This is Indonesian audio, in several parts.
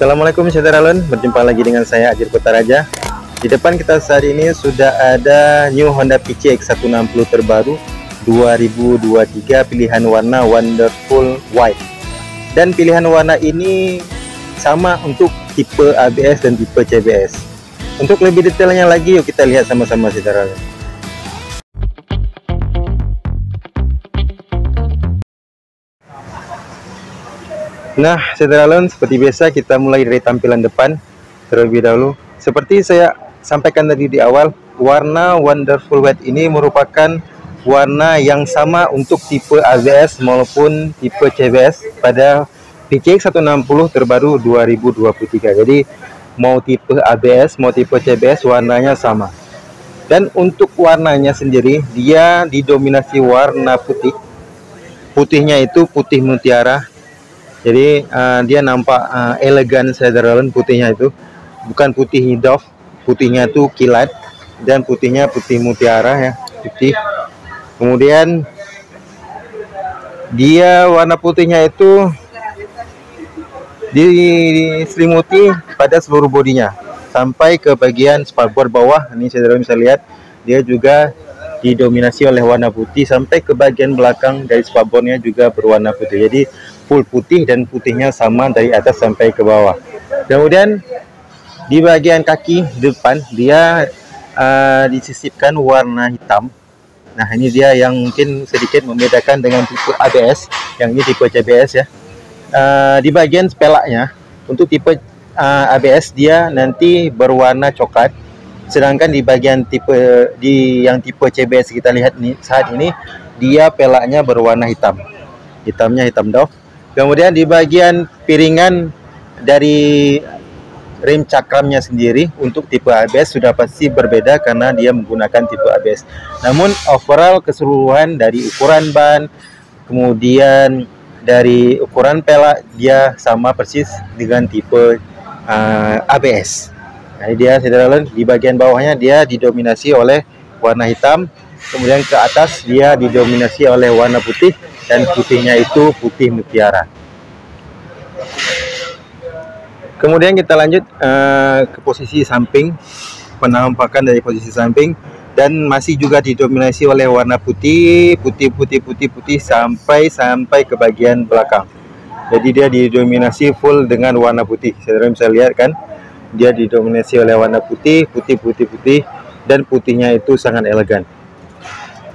Assalamualaikum Syederalun, berjumpa lagi dengan saya Ajir Kutaraja. Di depan kita saat ini sudah ada new Honda PCX 160 terbaru 2023 pilihan warna Wonderful White. Dan pilihan warna ini sama untuk tipe ABS dan tipe CBS. Untuk lebih detailnya lagi, yuk kita lihat sama-sama Syederalun. Nah, Syederalun, seperti biasa kita mulai dari tampilan depan terlebih dahulu. Seperti saya sampaikan tadi di awal, warna Wonderful White ini merupakan warna yang sama untuk tipe ABS maupun tipe CBS pada PCX 160 terbaru 2023. Jadi mau tipe ABS mau tipe CBS warnanya sama. Dan untuk warnanya sendiri dia didominasi warna putih. Putihnya itu putih mutiara. Jadi dia nampak elegan Syederalun, putihnya itu bukan putih doff, putihnya itu kilat dan putihnya putih mutiara ya, putih. Kemudian dia warna putihnya itu diselimuti pada seluruh bodinya sampai ke bagian spakbor bawah. Ini Syederalun bisa lihat dia juga didominasi oleh warna putih sampai ke bagian belakang dari spakbornya juga berwarna putih. Jadi full putih dan putihnya sama dari atas sampai ke bawah. Kemudian di bagian kaki depan dia disisipkan warna hitam. Nah, ini dia yang mungkin sedikit membedakan dengan tipe ABS, yang ini tipe CBS ya. Di bagian pelaknya untuk tipe ABS dia nanti berwarna coklat, sedangkan di bagian yang tipe CBS kita lihat nih saat ini dia pelaknya berwarna hitam. Hitamnya hitam doff. Kemudian di bagian piringan dari rem cakramnya sendiri untuk tipe ABS sudah pasti berbeda karena dia menggunakan tipe ABS. Namun overall keseluruhan dari ukuran ban, kemudian dari ukuran pelak dia sama persis dengan tipe ABS. Nah, ini dia Syederalun, di bagian bawahnya dia didominasi oleh warna hitam, kemudian ke atas dia didominasi oleh warna putih dan putihnya itu putih mutiara. Kemudian kita lanjut ke posisi samping, penampakan dari posisi samping, dan masih juga didominasi oleh warna putih sampai ke bagian belakang. Jadi dia didominasi full dengan warna putih. Syederalun bisa lihat kan, dia didominasi oleh warna putih dan putihnya itu sangat elegan.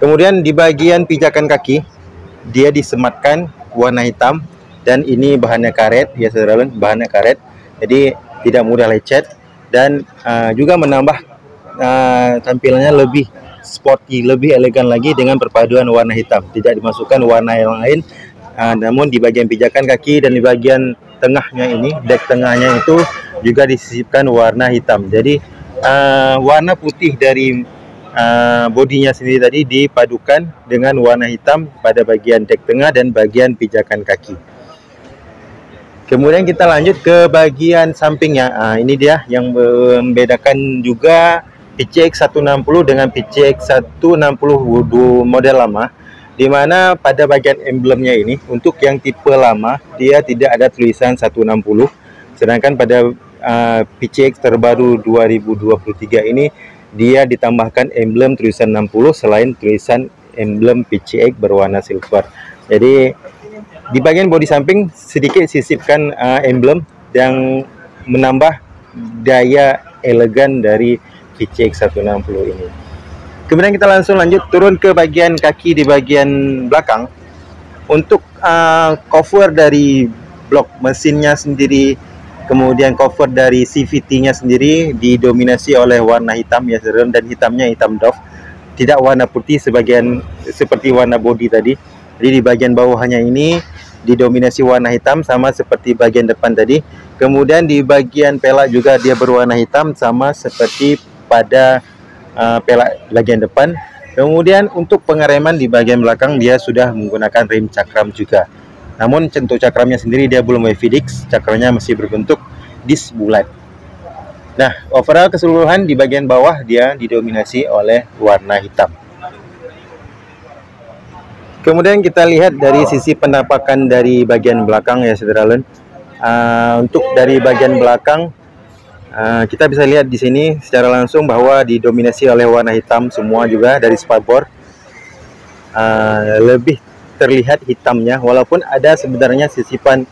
Kemudian di bagian pijakan kaki dia disematkan warna hitam dan ini bahannya karet ya Syederalun, bahannya karet. Jadi tidak mudah lecet dan juga menambah tampilannya lebih sporty, lebih elegan lagi dengan perpaduan warna hitam. Tidak dimasukkan warna yang lain. Namun di bagian pijakan kaki dan di bagian tengahnya ini, dek tengahnya itu juga disisipkan warna hitam. Jadi warna putih dari bodinya sendiri tadi dipadukan dengan warna hitam pada bagian dek tengah dan bagian pijakan kaki. Kemudian kita lanjut ke bagian sampingnya. Ini dia yang membedakan juga PCX 160 dengan PCX 160 model lama, di mana pada bagian emblemnya ini untuk yang tipe lama dia tidak ada tulisan 160, sedangkan pada PCX terbaru 2023 ini dia ditambahkan emblem tulisan 60 selain tulisan emblem PCX berwarna silver. Jadi di bagian bodi samping sedikit sisipkan emblem yang menambah daya elegan dari PCX 160 ini. Kemudian kita langsung lanjut turun ke bagian kaki di bagian belakang. Untuk cover dari blok mesinnya sendiri, kemudian cover dari CVT-nya sendiri didominasi oleh warna hitam ya Syederalun, dan hitamnya hitam doff, tidak warna putih seperti warna bodi tadi. Jadi di bagian bawahnya ini didominasi warna hitam sama seperti bagian depan tadi. Kemudian di bagian pelak juga dia berwarna hitam sama seperti pada pelak bagian depan. Kemudian untuk pengereman di bagian belakang dia sudah menggunakan rem cakram juga. Namun untuk cakramnya sendiri dia belum wavy disc, cakramnya masih berbentuk disc bulat. Nah, overall keseluruhan di bagian bawah dia didominasi oleh warna hitam. Kemudian kita lihat dari sisi penampakan dari bagian belakang ya Syederalun. Untuk dari bagian belakang, kita bisa lihat di sini secara langsung bahwa didominasi oleh warna hitam semua juga dari spakbor. Lebih terlihat hitamnya, walaupun ada sebenarnya sisipan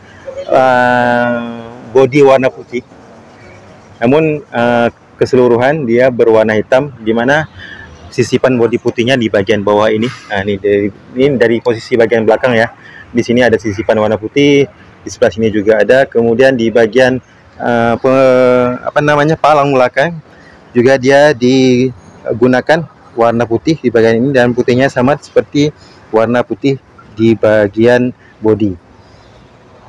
bodi warna putih, namun keseluruhan dia berwarna hitam, dimana sisipan bodi putihnya di bagian bawah ini. Ini dari posisi bagian belakang ya. Di sini ada sisipan warna putih, di sebelah sini juga ada. Kemudian di bagian palang belakang juga dia digunakan warna putih di bagian ini, dan putihnya sama seperti warna putih di bagian bodi.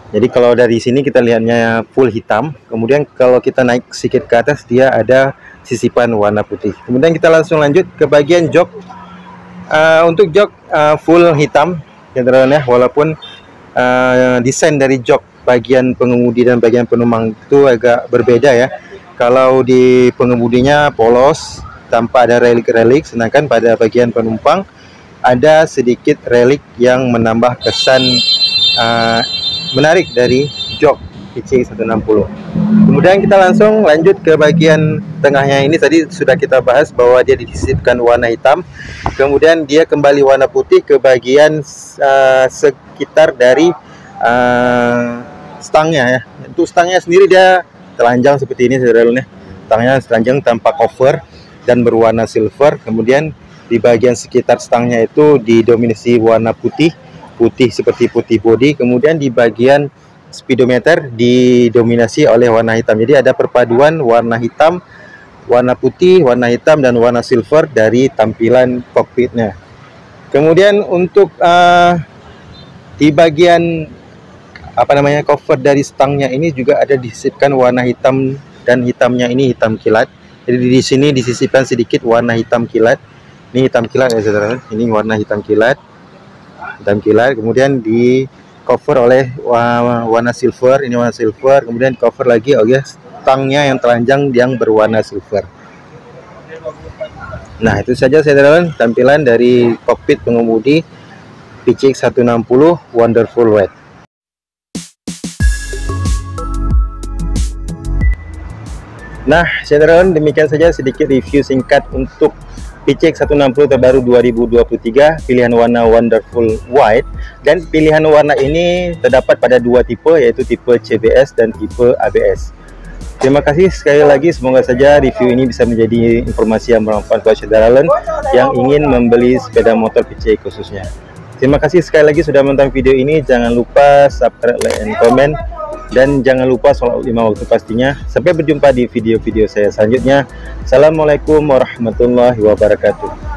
Jadi kalau dari sini kita lihatnya full hitam, kemudian kalau kita naik sedikit ke atas dia ada sisipan warna putih. Kemudian kita langsung lanjut ke bagian jok. Untuk jok full hitam generalnya, walaupun desain dari jok bagian pengemudi dan bagian penumpang itu agak berbeda ya. Kalau di pengemudinya polos tanpa ada relik-relik, sedangkan pada bagian penumpang ada sedikit relik yang menambah kesan menarik dari jok PCX 160. Kemudian kita langsung lanjut ke bagian tengahnya. Ini tadi sudah kita bahas bahwa dia disisipkan warna hitam, kemudian dia kembali warna putih ke bagian sekitar dari stangnya ya. Untuk stangnya sendiri dia telanjang seperti ini saudara. Stangnya telanjang tanpa cover dan berwarna silver. Kemudian di bagian sekitar stangnya itu didominasi warna putih seperti putih bodi. Kemudian di bagian speedometer didominasi oleh warna hitam. Jadi ada perpaduan warna hitam, warna putih, warna hitam, dan warna silver dari tampilan kokpitnya. Kemudian untuk di bagian cover dari stangnya ini juga ada disisipkan warna hitam, dan hitamnya ini hitam kilat. Jadi di sini disisipkan sedikit warna hitam kilat. Ini hitam kilat ya saudara. Ini warna hitam kilat. Kemudian di cover oleh warna silver. Ini warna silver. Kemudian cover lagi oleh stangnya yang telanjang yang berwarna silver. Nah, itu saja saudara tampilan dari kokpit pengemudi PCX 160 Wonderful White. Nah, saudara, demikian saja sedikit review singkat untuk PCX 160 terbaru 2023, pilihan warna Wonderful White. Dan pilihan warna ini terdapat pada dua tipe, yaitu tipe CBS dan tipe ABS. Terima kasih sekali lagi, semoga saja review ini bisa menjadi informasi yang bermanfaat buat saudara yang ingin membeli sepeda motor PCX khususnya. Terima kasih sekali lagi sudah menonton video ini. Jangan lupa subscribe, like, and comment. Dan jangan lupa sholat 5 waktu pastinya. Sampai berjumpa di video-video saya selanjutnya. Assalamualaikum warahmatullahi wabarakatuh.